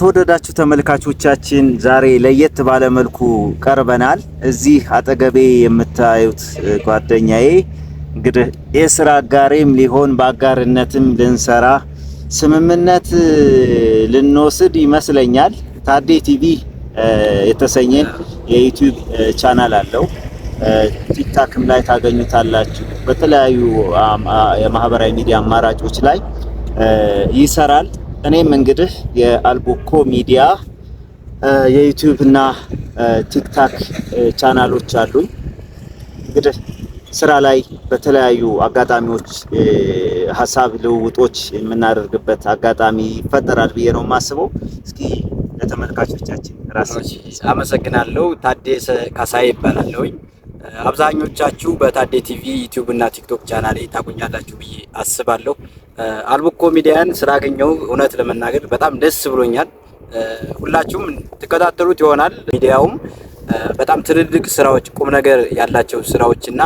የተወደዳችሁ ተመልካቾቻችን ዛሬ ለየት ባለ መልኩ ቀርበናል። እዚህ አጠገቤ የምታዩት ጓደኛዬ እንግዲህ የሥራ አጋሬም ሊሆን በአጋርነትም ልንሰራ ስምምነት ልንወስድ ይመስለኛል። ታዴ ቲቪ የተሰኘ የዩቲዩብ ቻናል አለው። ቲክታክም ላይ ታገኙታላችሁ። በተለያዩ የማህበራዊ ሚዲያ አማራጮች ላይ ይሰራል። እኔም እንግዲህ የአልቡኮ ሚዲያ የዩቲዩብ እና ቲክታክ ቻናሎች አሉኝ። እንግዲህ ስራ ላይ በተለያዩ አጋጣሚዎች ሀሳብ ልውውጦች የምናደርግበት አጋጣሚ ይፈጠራል ብዬ ነው የማስበው። እስኪ ለተመልካቾቻችን ራስሽ። አመሰግናለሁ። ታዴሰ ካሳይ ይባላለሁኝ። አብዛኞቻችሁ በታዴ ቲቪ ዩቲዩብ እና ቲክቶክ ቻናሌ ታቁኛላችሁ ብዬ አስባለሁ። አልቡኮ ሚዲያን ስላገኘው እውነት ለመናገር በጣም ደስ ብሎኛል። ሁላችሁም ተከታተሉት ይሆናል። ሚዲያውም በጣም ትልልቅ ስራዎች፣ ቁም ነገር ያላቸው ስራዎችና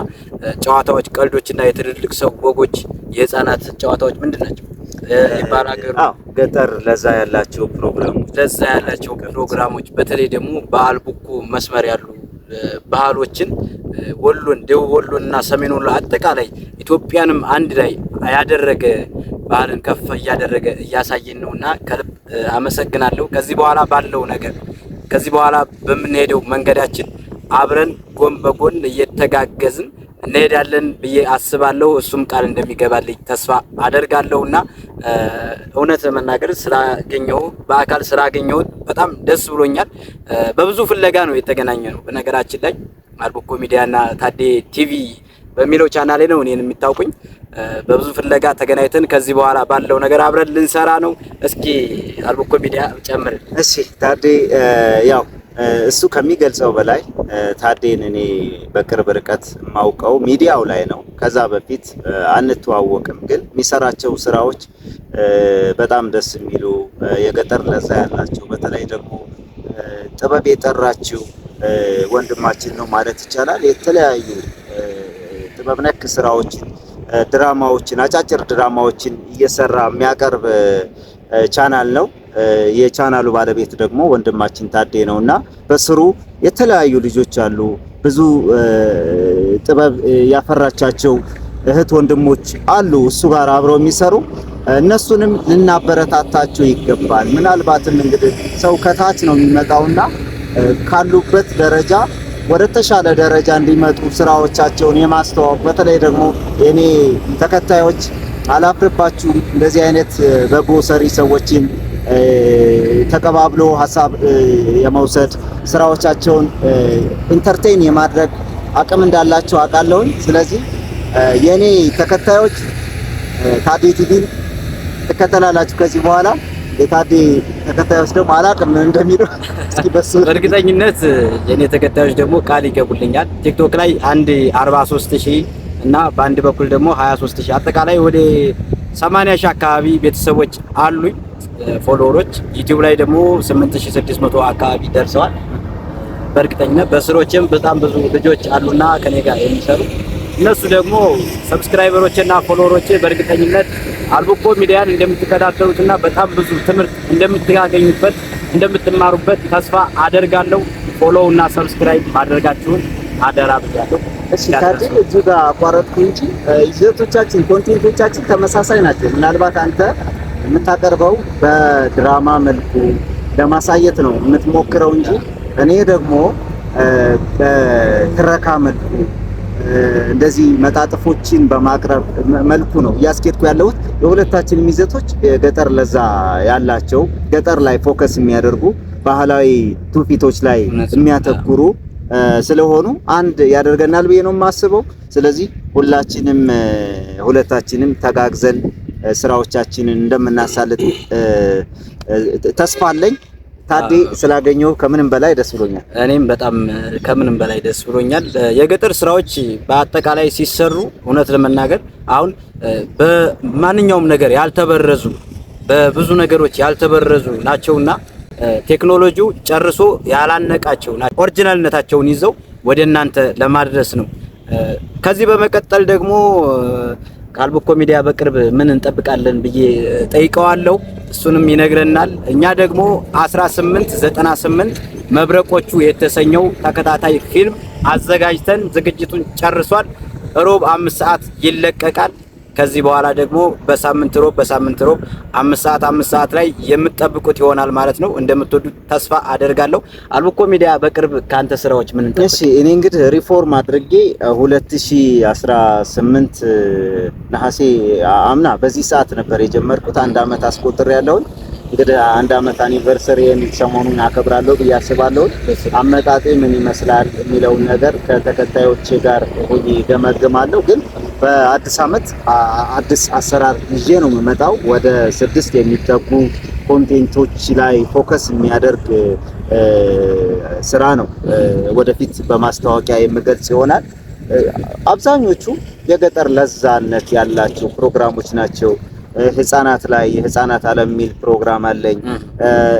ጨዋታዎች፣ ቀልዶችና የትልልቅ ሰው ወጎች፣ የህፃናት ጨዋታዎች ምንድናቸው ይባላገሩ ገጠር ለዛ ያላቸው ፕሮግራሞች በተለይ ደግሞ በአልቡኮ መስመር ያሉ ባህሎችን ወሎን፣ ደቡብ ወሎና ሰሜን ወሎ አጠቃላይ ኢትዮጵያንም አንድ ላይ ያደረገ ባህልን ከፍ እያደረገ እያሳየን ነውና ከልብ አመሰግናለሁ። ከዚህ በኋላ በምንሄደው መንገዳችን አብረን ጎን በጎን እየተጋገዝን እንሄዳለን ብዬ አስባለሁ። እሱም ቃል እንደሚገባልኝ ተስፋ አደርጋለሁና እውነት ለመናገር በአካል ስላገኘው በጣም ደስ ብሎኛል። በብዙ ፍለጋ ነው የተገናኘነው። በነገራችን ላይ አልቡኮ ሚዲያና ታዴ ቲቪ በሚለው ቻናሌ ነው እኔን የሚታውቁኝ። በብዙ ፍለጋ ተገናኝተን ከዚህ በኋላ ባለው ነገር አብረን ልንሰራ ነው። እስኪ አልቡኮ ሚዲያ ጨምር። እሺ ታዴ፣ ያው እሱ ከሚገልጸው በላይ ታዴን እኔ በቅርብ ርቀት የማውቀው ሚዲያው ላይ ነው። ከዛ በፊት አንተዋወቅም፣ ግን የሚሰራቸው ስራዎች በጣም ደስ የሚሉ የገጠር ለዛ ያላቸው፣ በተለይ ደግሞ ጥበብ የጠራችው ወንድማችን ነው ማለት ይቻላል። የተለያዩ ጥበብ ነክ ስራዎችን፣ ድራማዎችን፣ አጫጭር ድራማዎችን እየሰራ የሚያቀርብ ቻናል ነው። የቻናሉ ባለቤት ደግሞ ወንድማችን ታዴ ነውና በስሩ የተለያዩ ልጆች አሉ። ብዙ ጥበብ ያፈራቻቸው እህት ወንድሞች አሉ እሱ ጋር አብረው የሚሰሩ። እነሱንም ልናበረታታቸው ይገባል። ምናልባትም እንግዲህ ሰው ከታች ነው የሚመጣውና ካሉበት ደረጃ ወደ ተሻለ ደረጃ እንዲመጡ ስራዎቻቸውን የማስተዋወቅ፣ በተለይ ደግሞ የኔ ተከታዮች አላፍርባችሁም እንደዚህ አይነት በጎ ሰሪ ሰዎችን ተቀባብሎ ሀሳብ የመውሰድ ስራዎቻቸውን ኢንተርቴይን የማድረግ አቅም እንዳላቸው አውቃለሁኝ። ስለዚህ የኔ ተከታዮች ታዴ ቲቪን ትከተላላችሁ ከዚህ በኋላ። የታዴ ተከታዮች ደግሞ አላቅም እንደሚሉ እስኪ በሱ በእርግጠኝነት የኔ ተከታዮች ደግሞ ቃል ይገቡልኛል። ቲክቶክ ላይ 143,000 እና በአንድ በኩል ደግሞ 23,000 አጠቃላይ ወደ 80,000 አካባቢ ቤተሰቦች አሉኝ ፎሎወሮች። ዩቲዩብ ላይ ደግሞ 8600 አካባቢ ደርሰዋል። በእርግጠኝነት በስሮችም በጣም ብዙ ልጆች አሉና ከኔ ጋር የሚሰሩ እነሱ ደግሞ ሰብስክራይበሮችና ፎሎወሮች በእርግጠኝነት አልቡኮ ሚዲያን እንደምትከታተሉትና በጣም ብዙ ትምህርት እንደምታገኙበት እንደምትማሩበት ተስፋ አደርጋለሁ። ፎሎው እና ሰብስክራይብ ማድረጋችሁን አደራ ብያለሁ። እሺ ታዴ፣ እዚህ ጋር አቋረጥኩ እንጂ ይዘቶቻችን ኮንቴንቶቻችን ተመሳሳይ ናቸው። ምናልባት አንተ የምታቀርበው በድራማ መልኩ ለማሳየት ነው የምትሞክረው እንጂ እኔ ደግሞ በትረካ መልኩ እንደዚህ መጣጥፎችን በማቅረብ መልኩ ነው እያስኬድኩ ያለሁት። የሁለታችንም ይዘቶች ገጠር ለዛ ያላቸው፣ ገጠር ላይ ፎከስ የሚያደርጉ፣ ባህላዊ ትውፊቶች ላይ የሚያተኩሩ ስለሆኑ አንድ ያደርገናል ብዬ ነው የማስበው። ስለዚህ ሁለታችንም ተጋግዘን ስራዎቻችንን እንደምናሳልጥ ተስፋ አለኝ። ታዴ ስላገኘው ከምንም በላይ ደስ ብሎኛል። እኔም በጣም ከምንም በላይ ደስ ብሎኛል። የገጠር ስራዎች በአጠቃላይ ሲሰሩ እውነት ለመናገር አሁን በማንኛውም ነገር ያልተበረዙ፣ በብዙ ነገሮች ያልተበረዙ ናቸውና ቴክኖሎጂው ጨርሶ ያላነቃቸው ኦሪጂናልነታቸውን ይዘው ወደ እናንተ ለማድረስ ነው። ከዚህ በመቀጠል ደግሞ ከአልቡኮ ሚዲያ በቅርብ ምን እንጠብቃለን ብዬ ጠይቀዋለሁ። እሱንም ይነግረናል። እኛ ደግሞ 1898 መብረቆቹ የተሰኘው ተከታታይ ፊልም አዘጋጅተን ዝግጅቱን ጨርሷል። ሮብ 5 ሰዓት ይለቀቃል። ከዚህ በኋላ ደግሞ በሳምንት ሮብ 5 ሰዓት ላይ የምትጠብቁት ይሆናል ማለት ነው። እንደምትወዱት ተስፋ አደርጋለሁ። አልቡኮ ሚዲያ በቅርብ ካንተ ስራዎች ምን እንጠብቅ? እሺ እኔ እንግዲህ ሪፎርም አድርጌ 2018 ነሐሴ አምና በዚህ ሰዓት ነበር የጀመርኩት። 1 አመት አስቆጥሬያለሁ። እንግዲህ 1 አመት አኒቨርሰሪን ሰሞኑን አከብራለሁ ብዬ አስባለሁ። አመጣጤ ምን ይመስላል የሚለውን ነገር ከተከታዮቼ ጋር ሆኜ ገመግማለሁ። ግን በአዲስ አመት አዲስ አሰራር ይዤ ነው የምመጣው። ወደ 6 የሚጠጉ ኮንቴንቶች ላይ ፎከስ የሚያደርግ ስራ ነው ወደፊት በማስታወቂያ የምገልጽ ይሆናል። አብዛኞቹ የገጠር ለዛነት ያላቸው ፕሮግራሞች ናቸው። ህፃናት ላይ የህፃናት ዓለም የሚል ፕሮግራም አለኝ።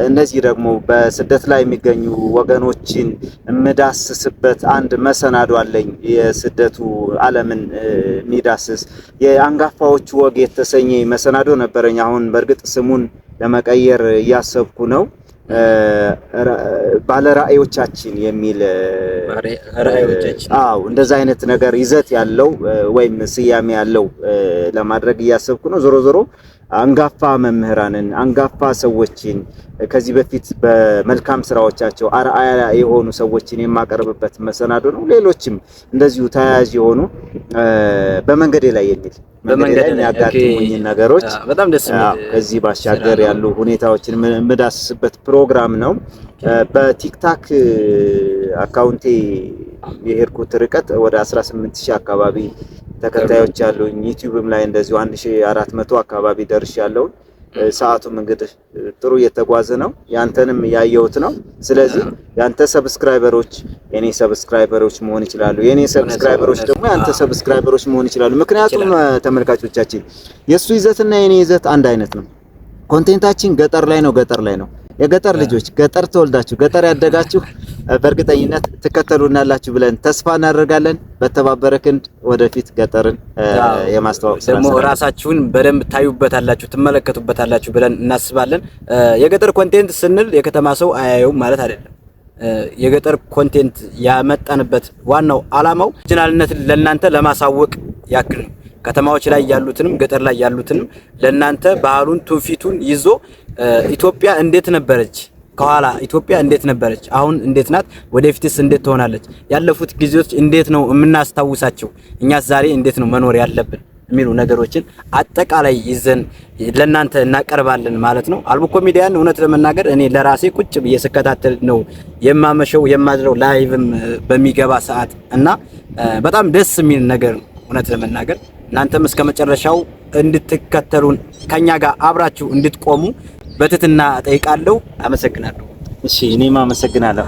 እነዚህ ደግሞ በስደት ላይ የሚገኙ ወገኖችን የምዳስስበት አንድ መሰናዶ አለኝ። የስደቱ ዓለምን የሚዳስስ የአንጋፋዎቹ ወግ የተሰኘ መሰናዶ ነበረኝ። አሁን በእርግጥ ስሙን ለመቀየር እያሰብኩ ነው። ባለራእዮቻችን የሚል እንደዛ አይነት ነገር ይዘት ያለው ወይም ስያሜ ያለው ለማድረግ እያሰብኩ ነው። ዞሮ ዞሮ አንጋፋ መምህራንን አንጋፋ ሰዎችን ከዚህ በፊት በመልካም ስራዎቻቸው አርአያ የሆኑ ሰዎችን የማቀርብበት መሰናዶ ነው። ሌሎችም እንደዚሁ ተያያዥ የሆኑ በመንገዴ ላይ የሚል በመንገዴ ላይ ያጋጥሙኝ ነገሮች በጣም ደስ የሚል ከዚህ ባሻገር ያሉ ሁኔታዎችን የምዳስስበት ፕሮግራም ነው። በቲክታክ አካውንቴ የሄድኩት ርቀት ወደ 18000 አካባቢ ተከታዮች አሉኝ። ዩቲዩብም ላይ እንደዚሁ 1400 አካባቢ ደርሻለሁ። ሰዓቱም እንግዲህ ጥሩ እየተጓዘ ነው። ያንተንም ያየሁት ነው። ስለዚህ ያንተ ሰብስክራይበሮች የኔ ሰብስክራይበሮች መሆን ይችላሉ። የኔ ሰብስክራይበሮች ደግሞ ያንተ ሰብስክራይበሮች መሆን ይችላሉ። ምክንያቱም ተመልካቾቻችን የሱ ይዘትና የኔ ይዘት አንድ አይነት ነው። ኮንቴንታችን ገጠር ላይ ነው። የገጠር ልጆች ገጠር ተወልዳችሁ ገጠር ያደጋችሁ በእርግጠኝነት ትከተሉናላችሁ ብለን ተስፋ እናደርጋለን። በተባበረ ክንድ ወደፊት ገጠርን የማስተዋወቅ ስራ ደግሞ ራሳችሁን በደንብ ታዩበታላችሁ፣ ትመለከቱበታላችሁ ብለን እናስባለን። የገጠር ኮንቴንት ስንል የከተማ ሰው አያየውም ማለት አይደለም። የገጠር ኮንቴንት ያመጣንበት ዋናው አላማው ኦሪጂናልነትን ለእናንተ ለማሳወቅ ያክል ነው። ከተማዎች ላይ ያሉትንም ገጠር ላይ ያሉትንም ለእናንተ ባህሉን ትውፊቱን ይዞ ኢትዮጵያ እንዴት ነበረች፣ ከኋላ ኢትዮጵያ እንዴት ነበረች፣ አሁን እንዴት ናት፣ ወደፊትስ እንዴት ትሆናለች፣ ያለፉት ጊዜዎች እንዴት ነው የምናስታውሳቸው፣ እኛስ ዛሬ እንዴት ነው መኖር ያለብን የሚሉ ነገሮችን አጠቃላይ ይዘን ለእናንተ እናቀርባለን ማለት ነው። አልቡኮ ሚዲያን እውነት ለመናገር እኔ ለራሴ ቁጭ ብዬ ስከታተል ነው የማመሸው የማድረው ላይቭም በሚገባ ሰዓት እና በጣም ደስ የሚል ነገር ነው እውነት ለመናገር። እናንተም እስከመጨረሻው እንድትከተሉን ከኛ ጋር አብራችሁ እንድትቆሙ በትህትና እጠይቃለሁ። አመሰግናለሁ። እሺ እኔም አመሰግናለሁ።